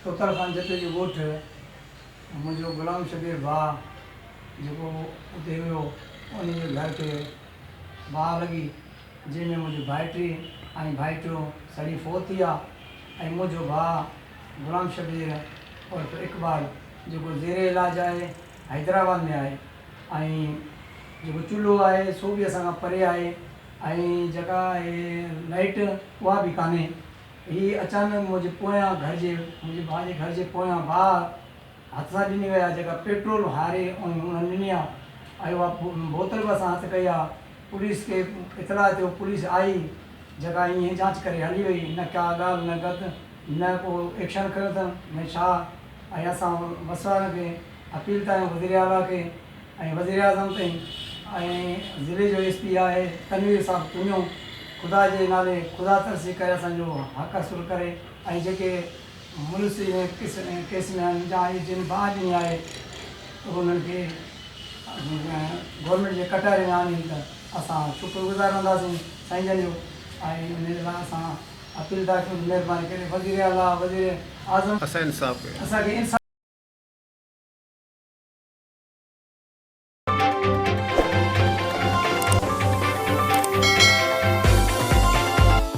तोतर खान जते जो ॻोठ मुंहिंजो गुलाम शबीर भाउ जेको उते हुयो उन जे घर ते बाहि लॻी जंहिंमें मुंहिंजी भाइटी ऐं भाइटियो सड़ी फोत थी आहे। ऐं मुंहिंजो भाउ गुलाम शबीर उर्फ़ इक़बाल जेको ज़ेरे इलाज आहे हैदराबाद में आहे। ऐं जेको चुल्हो आहे सो बि असां खां परे आहे। ऐं जेका लाइट उहा बि कान्हे। हीअ अचानक मुंहिंजे पोयां घर जे मुंहिंजे भाउ जे घर जे पोयां बाहि हथ सां ॾिनी वई आहे, जेका पेट्रोल हारे उन्हनि ॾिनी आहे। ऐं उहा बोतल बि असां हथु कई आहे। पुलिस खे इतला थियो, पुलिस आई जेका ईअं जांच करे हली वई, न का ॻाल्हि न गत न को एक्शन खयो अथनि न छा। ऐं असां वसवारनि खे अपील था कयूं वज़ीर आला खे ऐं वज़ीर आज़म ताईं ऐं ज़िले जो SP आहे तनवीर साहब तुंहिंजो ख़ुदा जे नाले ख़ुदा तरसी करे असांजो हक़ असुल करे। ऐं जेके मुलसी केस में आहिनि या जिन बाहि ॾिनी आहे उन्हनि खे गवर्नमेंट जे कटारे में आणे त असां शुक्रगुज़ार रहंदासीं साईं जन जो। ऐं उन जे लाइ असां अपील था कयूं महिरबानी करे वज़ीर आला वज़ीर आज़म असां इंसाफ़ कयो। असांखे इंसाफ़